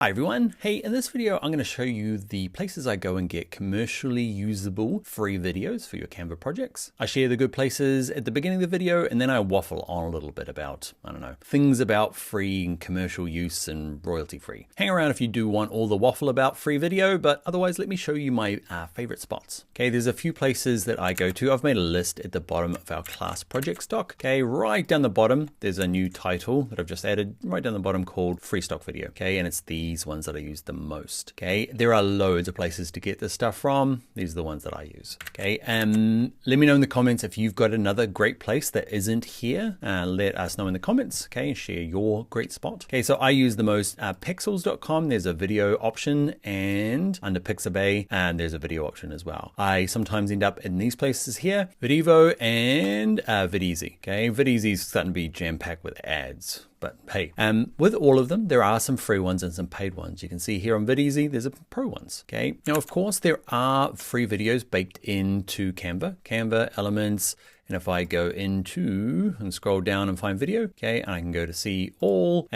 Hi everyone. Hey, in this video, I'm going to show you the places I go and get commercially usable free videos for your Canva projects. I share the good places at the beginning of the video, and then I waffle on a little bit about, I don't know, things about free and commercial use and royalty free. Hang around if you do want all the waffle about free video, but otherwise let me show you my favorite spots. Okay, there's a few places that I go to. I've made a list at the bottom of our class project stock. Okay, right down the bottom, there's a new title that I've just added right down the bottom called free stock video. Okay, and it's these ones that I use the most. Okay, there are loads of places to get this stuff from. These are the ones that I use. Okay, let me know in the comments if you've got another great place that isn't here. Let us know in the comments. Okay, and share your great spot. Okay, so I use the most pexels.com. There's a video option, and under Pixabay, and there's a video option as well. I sometimes end up in these places here, Videvo and Videezy. Okay, Videezy is starting to be jam-packed with ads. But hey, with all of them, there are some free ones and some paid ones. You can see here on Videezy, there's a pro ones. Okay. Now, of course, there are free videos baked into Canva Elements. And if I go into and scroll down and find video, okay, and I can go to see all,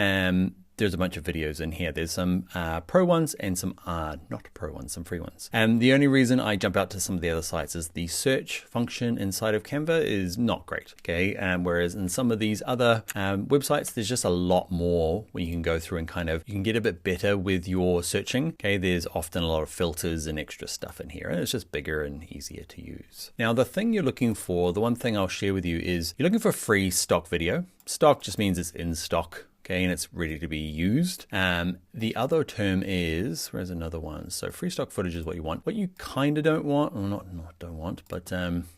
there's a bunch of videos in here. There's some pro ones and some not pro ones, some free ones. And the only reason I jump out to some of the other sites is the search function inside of Canva is not great, okay? Whereas in some of these other websites, there's just a lot more where you can go through and you can get a bit better with your searching, okay? There's often a lot of filters and extra stuff in here, and it's just bigger and easier to use. Now, the thing you're looking for, the one thing I'll share with you is you're looking for free stock video. Stock just means it's in stock. Okay, and it's ready to be used. The other term is, where's another one? So free stock footage is what you want. What you kind of don't want, or not don't want, but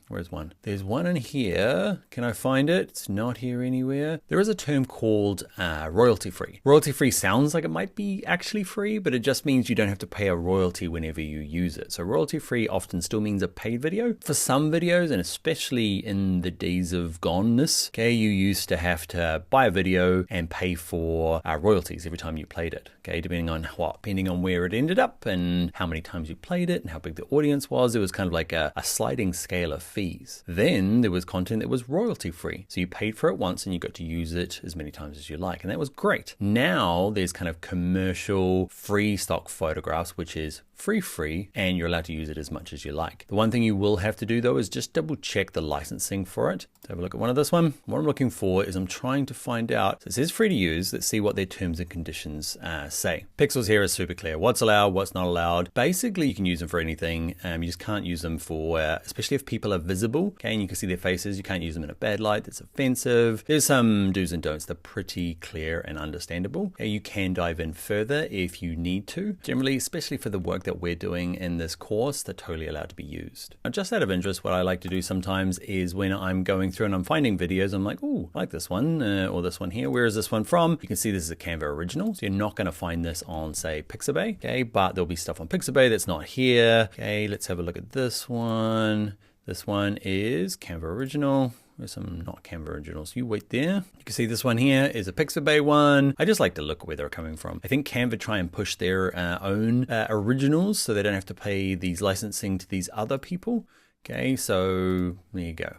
where's one? There's one in here. Can I find it? It's not here anywhere. There is a term called royalty free. Royalty free sounds like it might be actually free, but it just means you don't have to pay a royalty whenever you use it. So royalty free often still means a paid video. For some videos, and especially in the days of goneness, okay, you used to have to buy a video and pay for royalties every time you played it. Okay, depending on where it ended up and how many times you played it and how big the audience was. It was kind of like a sliding scale of fees. Then there was content that was royalty free. So you paid for it once and you got to use it as many times as you like. And that was great. Now there's kind of commercial free stock photographs, which is free, and you're allowed to use it as much as you like. The one thing you will have to do though is just double check the licensing for it. So have a look at one of this one. What I'm looking for is I'm trying to find out, so it says free to use. Let's see what their terms and conditions say. Pexels here is super clear. What's allowed, what's not allowed. Basically, you can use them for anything. You just can't use them for, especially if people are visible, okay, and you can see their faces. You can't use them in a bad light. That's offensive. There's some do's and don'ts. They're pretty clear and understandable. Okay, you can dive in further if you need to. Generally, especially for the work that we're doing in this course, they're totally allowed to be used. Now, just out of interest, what I like to do sometimes is when I'm going through and I'm finding videos, I'm like, oh, I like this one or this one here. Where is this one from? You can see this is a Canva original. So you're not going to find this on, say, Pixabay, okay? But there'll be stuff on Pixabay that's not here. Okay, let's have a look at this one. This one is Canva original. There's some not Canva originals. You wait there. You can see this one here is a Pixabay one. I just like to look where they're coming from. I think Canva try and push their own originals so they don't have to pay these licensing to these other people. Okay, so there you go.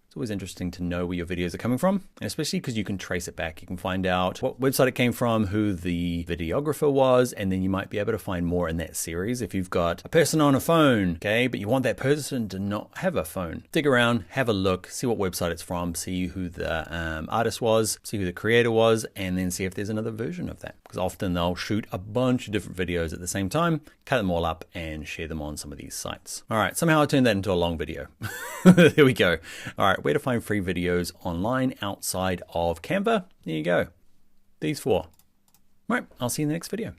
It's always interesting to know where your videos are coming from, and especially because you can trace it back. You can find out what website it came from, who the videographer was, and then you might be able to find more in that series. If you've got a person on a phone, okay, but you want that person to not have a phone, dig around, have a look, see what website it's from, see who the artist was, see who the creator was, and then see if there's another version of that. Because often they'll shoot a bunch of different videos at the same time, cut them all up, and share them on some of these sites. All right, somehow I turned that into a long video. There we go. All right, where to find free videos online outside of Canva. There you go. These four. All right, I'll see you in the next video.